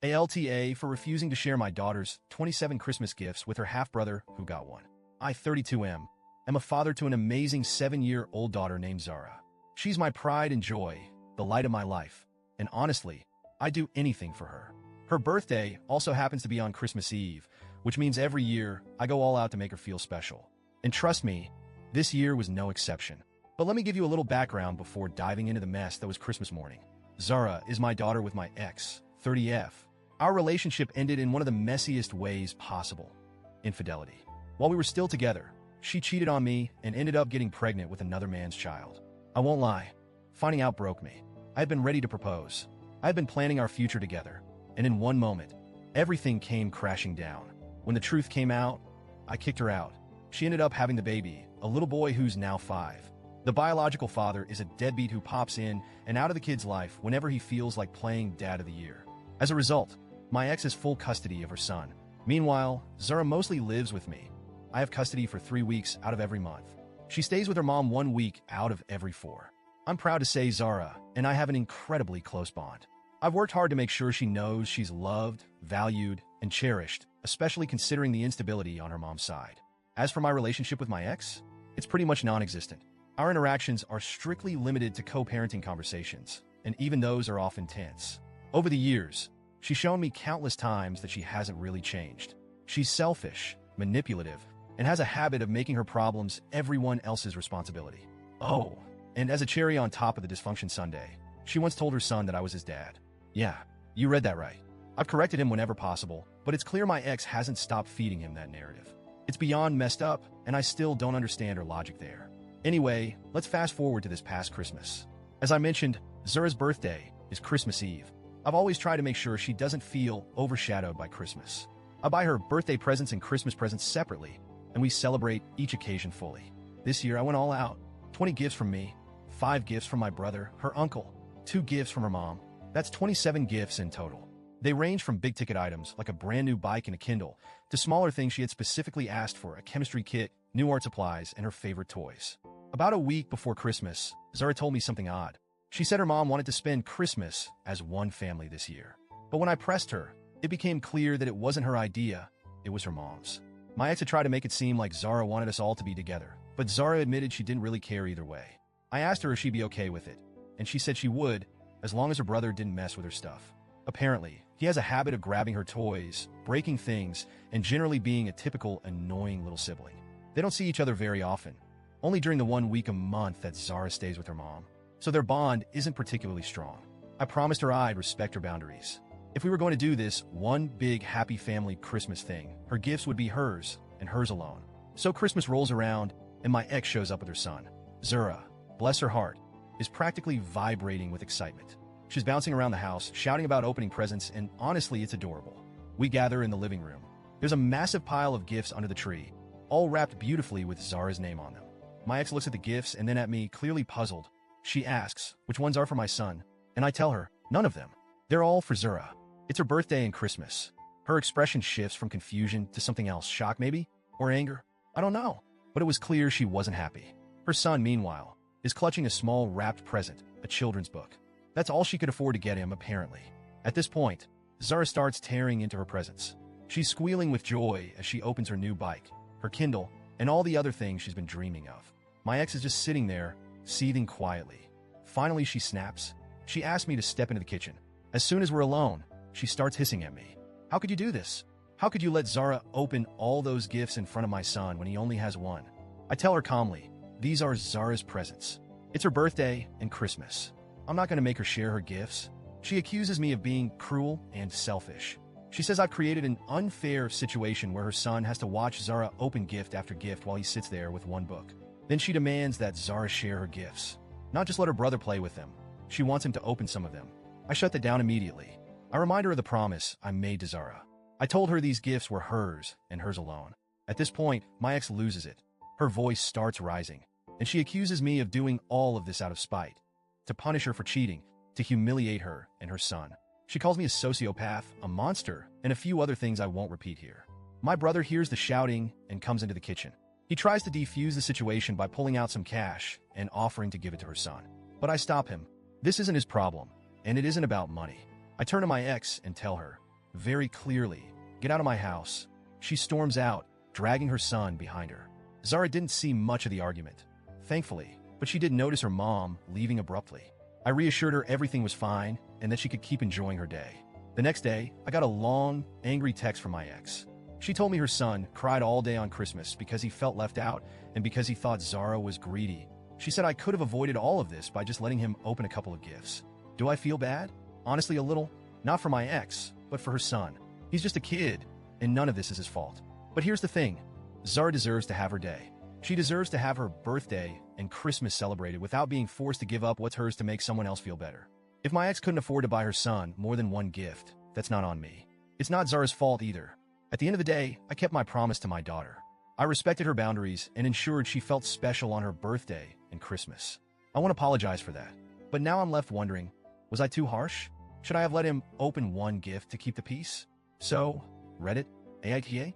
AlTA for refusing to share my daughter's 27 Christmas gifts with her half-brother who got one. I, 32M, am a father to an amazing 7-year-old daughter named Zara. She's my pride and joy, the light of my life, and honestly, I'd do anything for her. Her birthday also happens to be on Christmas Eve, which means every year I go all out to make her feel special. And trust me, this year was no exception. But let me give you a little background before diving into the mess that was Christmas morning. Zara is my daughter with my ex, 30F. Our relationship ended in one of the messiest ways possible: infidelity. While we were still together, she cheated on me and ended up getting pregnant with another man's child. I won't lie, finding out broke me. I had been ready to propose. I had been planning our future together, and in one moment, everything came crashing down. When the truth came out, I kicked her out. She ended up having the baby, a little boy who's now 5. The biological father is a deadbeat who pops in and out of the kid's life whenever he feels like playing Dad of the Year. As a result, my ex has full custody of her son. Meanwhile, Zara mostly lives with me. I have custody for 3 weeks out of every month. She stays with her mom 1 week out of every 4. I'm proud to say Zara and I have an incredibly close bond. I've worked hard to make sure she knows she's loved, valued, and cherished, especially considering the instability on her mom's side. As for my relationship with my ex, it's pretty much non-existent. Our interactions are strictly limited to co-parenting conversations, and even those are often tense. Over the years, she's shown me countless times that she hasn't really changed. She's selfish, manipulative, and has a habit of making her problems everyone else's responsibility. Oh, and as a cherry on top of the dysfunction sundae, she once told her son that I was his dad. Yeah, you read that right. I've corrected him whenever possible, but it's clear my ex hasn't stopped feeding him that narrative. It's beyond messed up, and I still don't understand her logic there. Anyway, let's fast forward to this past Christmas. As I mentioned, Zara's birthday is Christmas Eve. I've always tried to make sure she doesn't feel overshadowed by Christmas. I buy her birthday presents and Christmas presents separately, and we celebrate each occasion fully. This year I went all out. 20 gifts from me, 5 gifts from my brother, her uncle, 2 gifts from her mom. That's 27 gifts in total. They range from big-ticket items like a brand new bike and a Kindle to smaller things she had specifically asked for: a chemistry kit, new art supplies, and her favorite toys. About a week before Christmas, Zara told me something odd. She said her mom wanted to spend Christmas as one family this year. But when I pressed her, it became clear that it wasn't her idea, it was her mom's. My ex had tried to make it seem like Zara wanted us all to be together, but Zara admitted she didn't really care either way. I asked her if she'd be okay with it, and she said she would, as long as her brother didn't mess with her stuff. Apparently, he has a habit of grabbing her toys, breaking things, and generally being a typical annoying little sibling. They don't see each other very often, only during the 1 week a month that Zara stays with her mom, so their bond isn't particularly strong. I promised her I'd respect her boundaries. If we were going to do this one big happy family Christmas thing, her gifts would be hers and hers alone. So Christmas rolls around, and my ex shows up with her son. Zara, bless her heart, is practically vibrating with excitement. She's bouncing around the house, shouting about opening presents, and honestly, it's adorable. We gather in the living room. There's a massive pile of gifts under the tree, all wrapped beautifully with Zara's name on them. My ex looks at the gifts and then at me, clearly puzzled. She asks, which ones are for my son? And I tell her, none of them. They're all for Zara. It's her birthday and Christmas. Her expression shifts from confusion to something else, shock maybe? Or anger? I don't know. But it was clear she wasn't happy. Her son, meanwhile, is clutching a small wrapped present, a children's book. That's all she could afford to get him, apparently. At this point, Zara starts tearing into her presents. She's squealing with joy as she opens her new bike, her Kindle, and all the other things she's been dreaming of. My ex is just sitting there, seething quietly. Finally, she snaps. She asks me to step into the kitchen. As soon as we're alone, she starts hissing at me. How could you do this? How could you let Zara open all those gifts in front of my son when he only has one? I tell her calmly, these are Zara's presents. It's her birthday and Christmas. I'm not going to make her share her gifts. She accuses me of being cruel and selfish. She says I've created an unfair situation where her son has to watch Zara open gift after gift while he sits there with one book. Then she demands that Zara share her gifts, not just let her brother play with them. She wants him to open some of them. I shut that down immediately. I remind her of the promise I made to Zara. I told her these gifts were hers and hers alone. At this point, my ex loses it. Her voice starts rising, and she accuses me of doing all of this out of spite, to punish her for cheating, to humiliate her and her son. She calls me a sociopath, a monster, and a few other things I won't repeat here. My brother hears the shouting and comes into the kitchen. He tries to defuse the situation by pulling out some cash and offering to give it to her son. But I stop him. This isn't his problem, and it isn't about money. I turn to my ex and tell her, very clearly, "Get out of my house." She storms out, dragging her son behind her. Zara didn't see much of the argument, thankfully, but she did notice her mom leaving abruptly. I reassured her everything was fine and that she could keep enjoying her day. The next day, I got a long, angry text from my ex. She told me her son cried all day on Christmas because he felt left out and because he thought Zara was greedy. She said I could have avoided all of this by just letting him open a couple of gifts. Do I feel bad? Honestly, a little. Not for my ex, but for her son. He's just a kid, and none of this is his fault. But here's the thing. Zara deserves to have her day. She deserves to have her birthday and Christmas celebrated without being forced to give up what's hers to make someone else feel better. If my ex couldn't afford to buy her son more than one gift, that's not on me. It's not Zara's fault either. At the end of the day, I kept my promise to my daughter. I respected her boundaries and ensured she felt special on her birthday and Christmas. I want to apologize for that. But now I'm left wondering, was I too harsh? Should I have let him open one gift to keep the peace? So, Reddit, AITA?